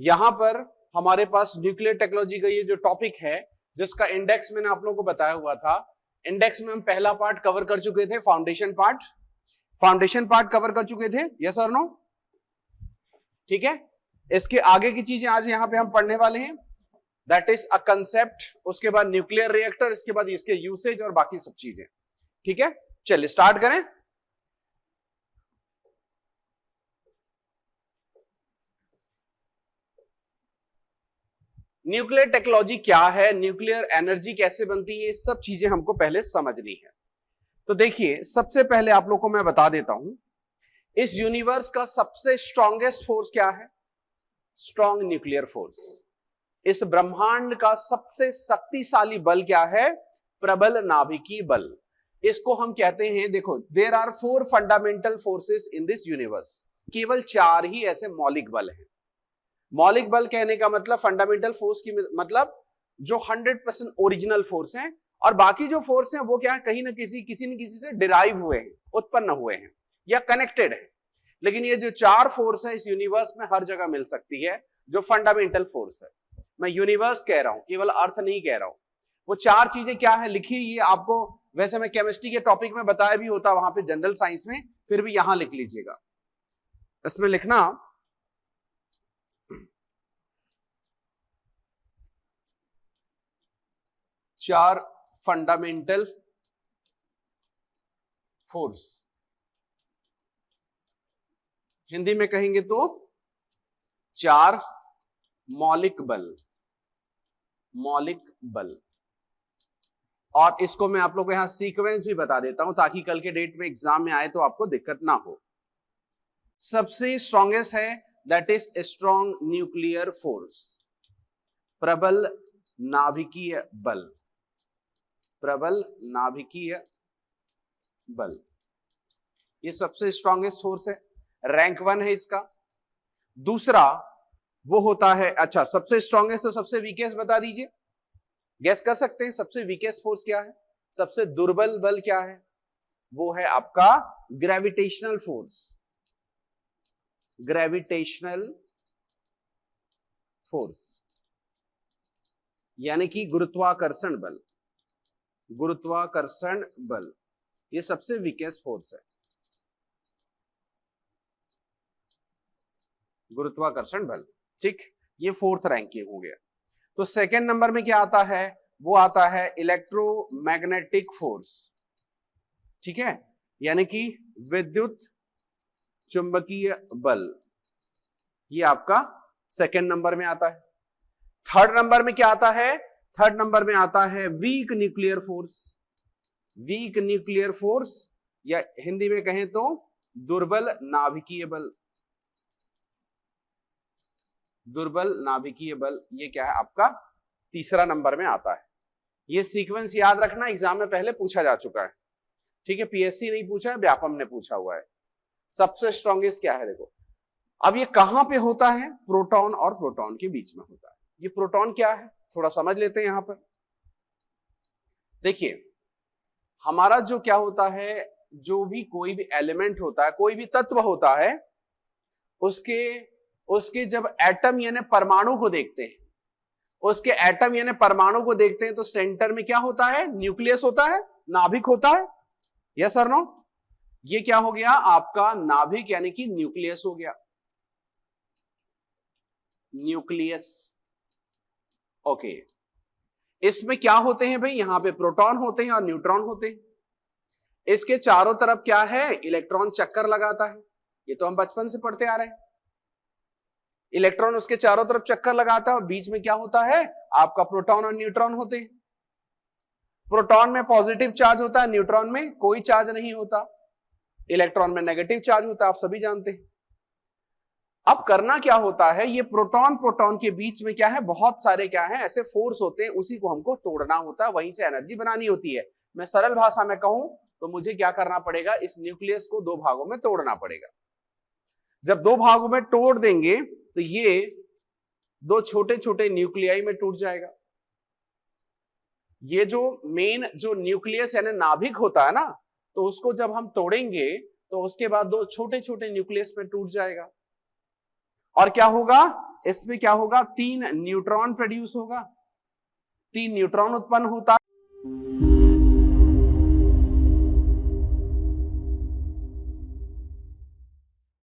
यहां पर हमारे पास न्यूक्लियर टेक्नोलॉजी का ये जो टॉपिक है, जिसका इंडेक्स मैंने आप लोगों को बताया हुआ था, इंडेक्स में हम पहला पार्ट कवर कर चुके थे, फाउंडेशन पार्ट कवर कर चुके थे, यस और नो? ठीक है, इसके आगे की चीजें आज यहां पे हम पढ़ने वाले हैं, दैट इज अ कंसेप्ट, उसके बाद न्यूक्लियर रिएक्टर, इसके बाद इसके यूसेज और बाकी सब चीजें। ठीक है, चलिए स्टार्ट करें। न्यूक्लियर टेक्नोलॉजी क्या है, न्यूक्लियर एनर्जी कैसे बनती है, ये सब चीजें हमको पहले समझनी है। तो देखिए, सबसे पहले आप लोग को मैं बता देता हूं, इस यूनिवर्स का सबसे स्ट्रॉन्गेस्ट फोर्स क्या है? Strong nuclear force. इस ब्रह्मांड का सबसे शक्तिशाली बल क्या है? प्रबल नाभिकीय बल। इसको हम कहते हैं, देखो, there are 4 fundamental forces in this universe. केवल 4 ही ऐसे मौलिक बल हैं। मौलिक बल कहने का मतलब, फंडामेंटल फोर्स की मतलब जो 100% ओरिजिनल फोर्स हैं, और बाकी जो फोर्स हैं वो क्या है, कहीं ना किसी से डिराइव हुए हैं, उत्पन्न हुए हैं या कनेक्टेड है। लेकिन ये जो 4 फोर्स है इस यूनिवर्स में हर जगह मिल सकती है, जो फंडामेंटल फोर्स है। मैं यूनिवर्स कह रहा हूं, केवल अर्थ नहीं कह रहा हूं। वो 4 चीजें क्या है लिखी, ये आपको वैसे मैं केमिस्ट्री के टॉपिक में बताया भी होता वहां पे जनरल साइंस में, फिर भी यहां लिख लीजिएगा। इसमें लिखना, चार फंडामेंटल फोर्स, हिंदी में कहेंगे तो 4 मौलिक बल। और इसको मैं आप लोग को यहां सीक्वेंस भी बता देता हूं, ताकि कल के डेट में एग्जाम में आए तो आपको दिक्कत ना हो। सबसे स्ट्रॉन्गेस्ट है, that is strong nuclear force, प्रबल नाभिकीय बल। ये सबसे स्ट्रॉन्गेस्ट फोर्स है, रैंक 1 है इसका। दूसरा वो होता है, अच्छा, सबसे स्ट्रॉन्गेस्ट तो सबसे वीकेस्ट बता दीजिए, गेस कर सकते हैं सबसे वीकेस्ट फोर्स क्या है? सबसे दुर्बल बल क्या है? वो है आपका ग्रेविटेशनल फोर्स, यानी कि गुरुत्वाकर्षण बल। ये सबसे वीकेस्ट फोर्स है, गुरुत्वाकर्षण बल। ठीक, ये 4th रैंकिंग हो गया। तो सेकंड नंबर में क्या आता है? वो आता है इलेक्ट्रोमैग्नेटिक फोर्स। ठीक है, यानी कि विद्युत चुंबकीय बल, ये आपका सेकंड नंबर में आता है। थर्ड नंबर में क्या आता है? थर्ड नंबर में आता है वीक न्यूक्लियर फोर्स, या हिंदी में कहें तो दुर्बल नाभिकीय बल। ये क्या है आपका? तीसरा नंबर में आता है। ये सीक्वेंस याद रखना, एग्जाम में पहले पूछा जा चुका है। ठीक है, पीएससी नहीं पूछा है, व्यापम ने पूछा हुआ है। सबसे स्ट्रॉन्गेस्ट क्या है, देखो। अब ये कहां पे होता है? प्रोटॉन और प्रोटॉन के बीच में होता है। ये प्रोटॉन क्या है, थोड़ा समझ लेते हैं यहां पर। देखिए, हमारा जो क्या होता है, जो भी कोई भी एलिमेंट होता है, कोई भी तत्व होता है, उसके जब एटम यानी परमाणु को देखते हैं, तो सेंटर में क्या होता है? न्यूक्लियस होता है, नाभिक होता है, यस और नो? ये क्या हो गया आपका? नाभिक, यानी कि न्यूक्लियस हो गया, न्यूक्लियस। ओके, इसमें क्या होते हैं भाई? यहां पे प्रोटॉन होते हैं और न्यूट्रॉन होते हैं। इसके चारों तरफ क्या है? इलेक्ट्रॉन चक्कर लगाता है। ये तो हम बचपन से पढ़ते आ रहे हैं। इलेक्ट्रॉन उसके चारों तरफ चक्कर लगाता है, और बीच में क्या होता है? आपका प्रोटॉन और न्यूट्रॉन होते हैं। प्रोटॉन में पॉजिटिव चार्ज होता है, न्यूट्रॉन में कोई चार्ज नहीं होता, इलेक्ट्रॉन में नेगेटिव चार्ज होता है, आप सभी जानते हैं। अब करना क्या होता है? ये प्रोटॉन के बीच में क्या है? बहुत सारे क्या है ऐसे फोर्स होते हैं, उसी को हमको तोड़ना होता है, वहीं से एनर्जी बनानी होती है। मैं सरल भाषा में कहूं तो मुझे क्या करना पड़ेगा? इस न्यूक्लियस को 2 भागों में तोड़ना पड़ेगा। जब 2 भागों में तोड़ देंगे तो ये 2 छोटे छोटे न्यूक्लियाई में टूट जाएगा। ये जो मेन जो न्यूक्लियस यानी नाभिक होता है ना, तो उसको जब हम तोड़ेंगे तो उसके बाद 2 छोटे छोटे न्यूक्लियस में टूट जाएगा। और क्या होगा, इसमें क्या होगा, 3 न्यूट्रॉन प्रोड्यूस होगा, 3 न्यूट्रॉन उत्पन्न होता